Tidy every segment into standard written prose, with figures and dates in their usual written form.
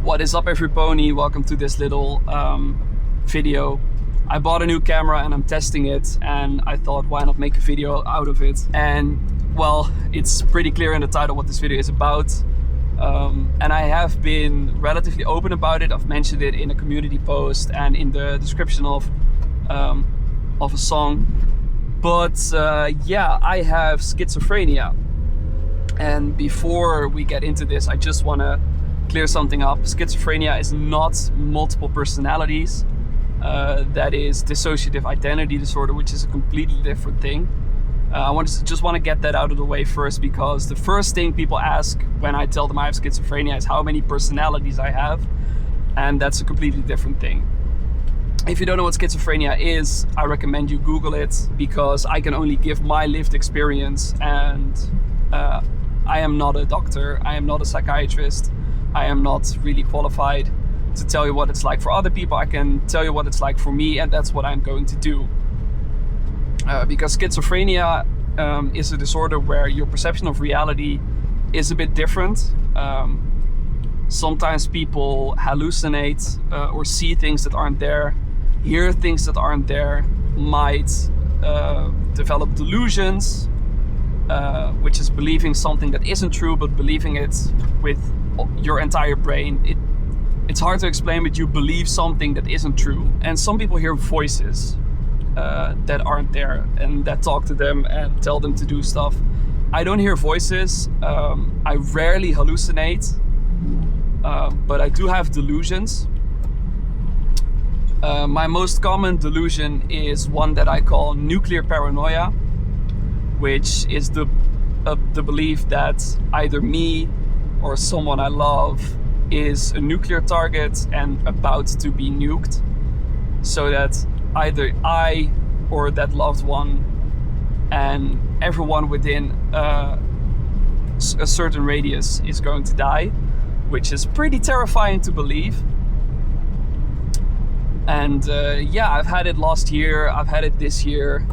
What is up, everybody? Welcome to this little video. I bought a new camera and I'm testing it, and I thought, why not make a video out of it? And well, it's pretty clear in the title what this video is about. And I have been relatively open about it. I've mentioned it in a community post and in the description of a song. But yeah, I have schizophrenia. And before we get into this, I just want to clear something up. Schizophrenia is not multiple personalities. That is dissociative identity disorder, which is a completely different thing. I just want to get that out of the way first, because the first thing people ask when I tell them I have schizophrenia is how many personalities I have, and that's a completely different thing. If you don't know what schizophrenia is, I recommend you Google it, because I can only give my lived experience, and I am not a doctor, I am not a psychiatrist, I am not really qualified to tell you what it's like for other people. I can tell you what it's like for me, and that's what I'm going to do. Because schizophrenia is a disorder where your perception of reality is a bit different. Sometimes people hallucinate or see things that aren't there, hear things that aren't there, might develop delusions, which is believing something that isn't true, but believing it with your entire brain. It's hard to explain, but you believe something that isn't true. And some people hear voices that aren't there and that talk to them and tell them to do stuff. I don't hear voices. I rarely hallucinate, but I do have delusions. My most common delusion is one that I call nuclear paranoia, which is the belief that either me or someone I love is a nuclear target and about to be nuked, so that either I or that loved one and everyone within a certain radius is going to die, which is pretty terrifying to believe. And yeah, I've had it last year, I've had it this year,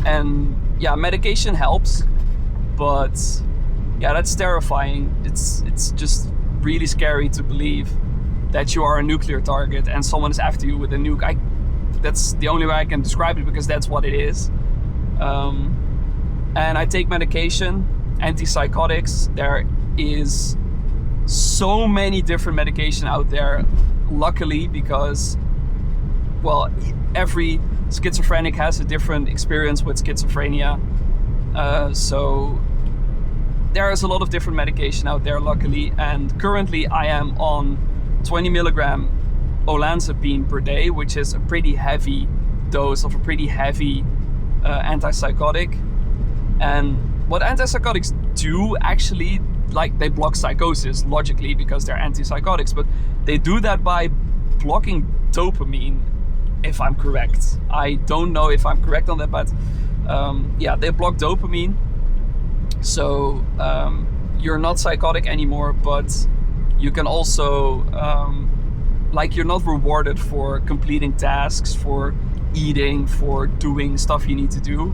and yeah, medication helps, but yeah, that's terrifying. It's just really scary to believe that you are a nuclear target and someone is after you with a nuke. That's the only way I can describe it, because that's what it is. And I take medication, antipsychotics. There is so many different medication out there, luckily, because, well, every schizophrenic has a different experience with schizophrenia. So there is a lot of different medication out there, luckily. And currently I am on 20 milligram olanzapine per day, which is a pretty heavy dose of a pretty heavy antipsychotic. And what antipsychotics do, actually, like, they block psychosis logically because they're antipsychotics, but they do that by blocking dopamine, if I'm correct. I don't know if I'm correct on that, but yeah, they block dopamine. So you're not psychotic anymore, but you can also, like, you're not rewarded for completing tasks, for eating, for doing stuff you need to do.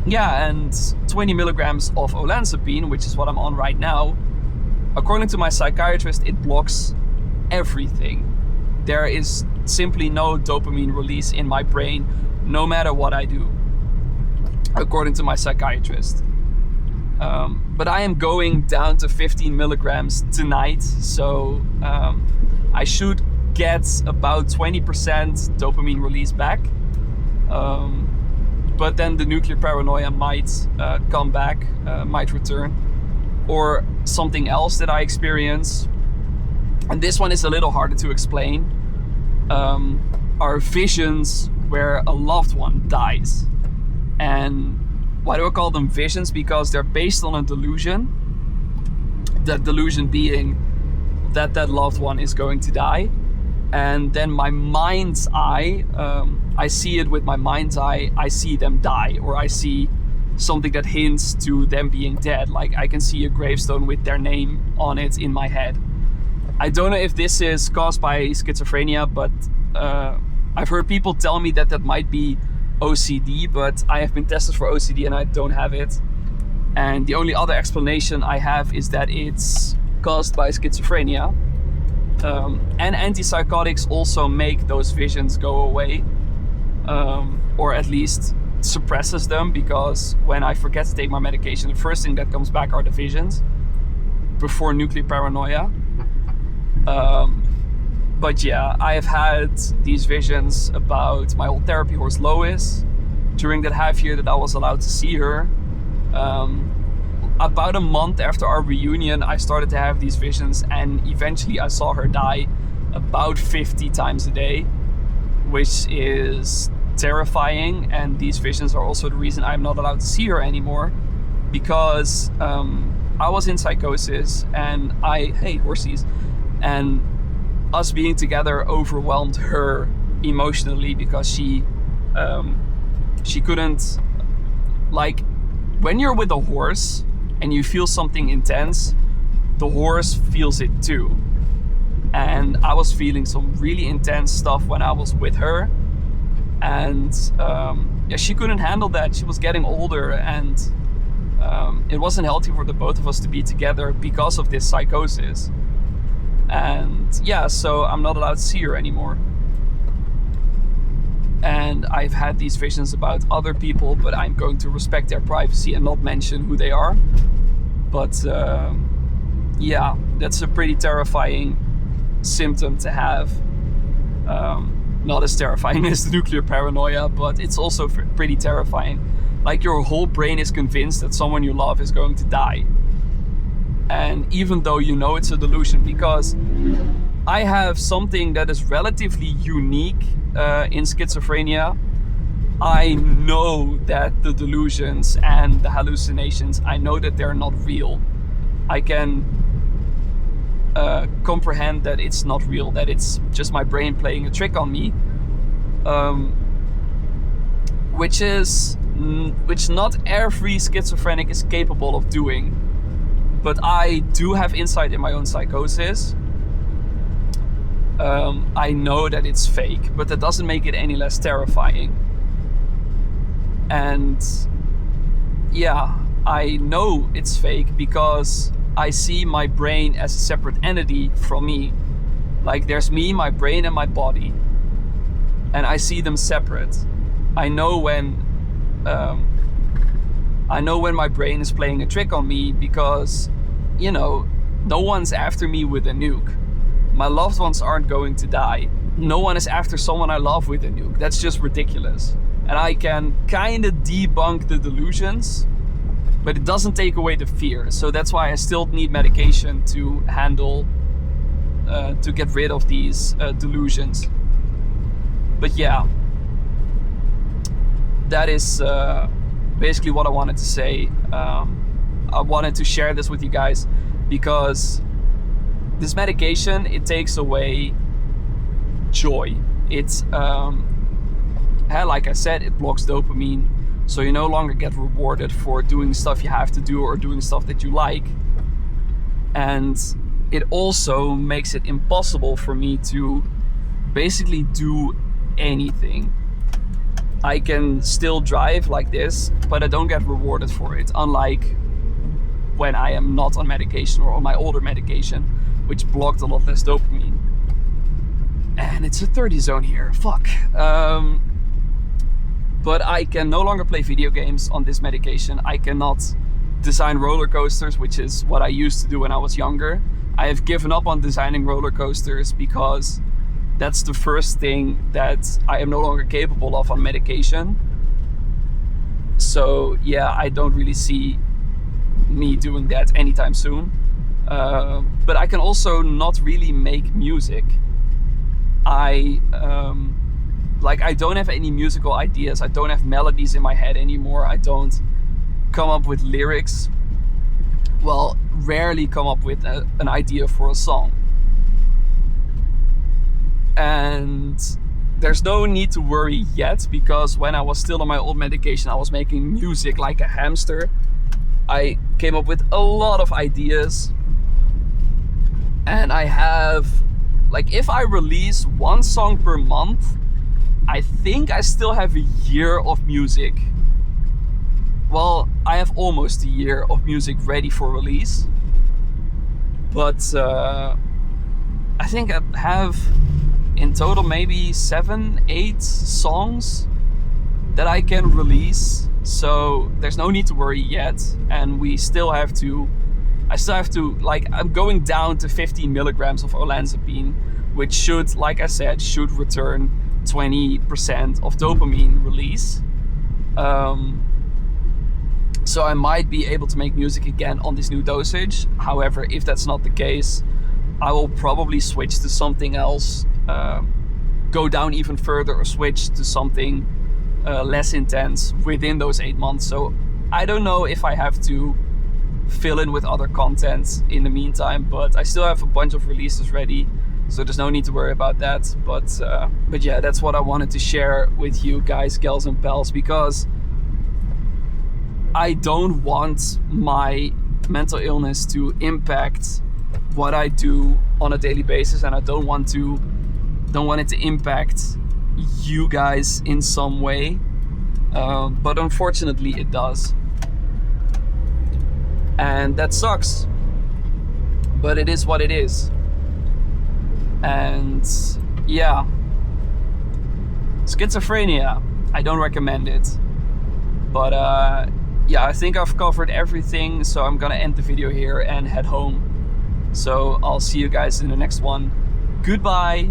Yeah, and 20 milligrams of olanzapine, which is what I'm on right now, according to my psychiatrist, it blocks everything. There is simply no dopamine release in my brain, no matter what I do, according to my psychiatrist. But I am going down to 15 milligrams tonight, so I should get about 20% dopamine release back. But then the nuclear paranoia might come back, might return, or something else that I experience. And this one is a little harder to explain. Are visions where a loved one dies. And why do I call them visions? Because they're based on a delusion. That delusion being that that loved one is going to die. And then my mind's eye, I see it with my mind's eye, I see them die, or I see something that hints to them being dead. Like, I can see a gravestone with their name on it in my head. I don't know if this is caused by schizophrenia, but I've heard people tell me that that might be OCD, but I have been tested for OCD and I don't have it. And the only other explanation I have is that it's caused by schizophrenia. And antipsychotics also make those visions go away, or at least suppresses them, because when I forget to take my medication, the first thing that comes back are the visions before nuclear paranoia. But yeah, I have had these visions about my old therapy horse Lois during that half year that I was allowed to see her. About a month after our reunion, I started to have these visions, and eventually I saw her die about 50 times a day, which is terrifying. And these visions are also the reason I'm not allowed to see her anymore, because I was in psychosis, and and us being together overwhelmed her emotionally, because she couldn't, like, when you're with a horse and you feel something intense, the horse feels it too. And I was feeling some really intense stuff when I was with her, and she couldn't handle that. She was getting older, and it wasn't healthy for the both of us to be together because of this psychosis. And yeah, so I'm not allowed to see her anymore. And I've had these visions about other people, but I'm going to respect their privacy and not mention who they are. But yeah, that's a pretty terrifying symptom to have. Not as terrifying as the nuclear paranoia, but it's also pretty terrifying. Like, your whole brain is convinced that someone you love is going to die. And even though you know it's a delusion, because I have something that is relatively unique in schizophrenia, I know that the delusions and the hallucinations, I know that they're not real. I can comprehend that it's not real, that it's just my brain playing a trick on me, which not every schizophrenic is capable of doing. But I do have insight in my own psychosis. I know that it's fake, but that doesn't make it any less terrifying. And yeah, I know it's fake because I see my brain as a separate entity from me. Like, there's me, my brain, and my body, and I see them separate. I know when my brain is playing a trick on me, because, you know, no one's after me with a nuke. My loved ones aren't going to die. No one is after someone I love with a nuke. That's just ridiculous. And I can kind of debunk the delusions, but it doesn't take away the fear. So that's why I still need medication to handle, to get rid of these delusions. But yeah, that is basically what I wanted to say. I wanted to share this with you guys because this medication, it takes away joy. It's like I said, it blocks dopamine, so you no longer get rewarded for doing stuff you have to do or doing stuff that you like. And it also makes it impossible for me to basically do anything. I can still drive like this, but I don't get rewarded for it, unlike when I am not on medication or on my older medication, which blocked a lot less dopamine. And it's a 30 zone here, fuck. But I can no longer play video games on this medication. I cannot design roller coasters, which is what I used to do when I was younger. I have given up on designing roller coasters because that's the first thing that I am no longer capable of on medication. So yeah, I don't really see me doing that anytime soon. But I can also not really make music. I don't have any musical ideas. I don't have melodies in my head anymore. I don't come up with lyrics. Well, rarely come up with an idea for a song. And there's no need to worry yet, because when I was still on my old medication, I was making music like a hamster. I came up with a lot of ideas. And I have, like, if I release one song per month, I think I still have a year of music well, I have almost a year of music ready for release, but I think I have in total maybe 7-8 songs that I can release, so there's no need to worry yet. And I still have to, like, I'm going down to 15 milligrams of olanzapine, which should, like I said, should return 20% of dopamine release. So I might be able to make music again on this new dosage. However, if that's not the case, I will probably switch to something else, go down even further, or switch to something less intense within those 8 months. So I don't know if I have to fill in with other content in the meantime, but I still have a bunch of releases ready, so there's no need to worry about that. But yeah, that's what I wanted to share with you guys, gals and pals, because I don't want my mental illness to impact what I do on a daily basis, and I don't want it to impact you guys in some way, but unfortunately it does, and that sucks, but it is what it is. And yeah, schizophrenia, I don't recommend it, but yeah, I think I've covered everything, so I'm gonna end the video here and head home. So I'll see you guys in the next one. Goodbye.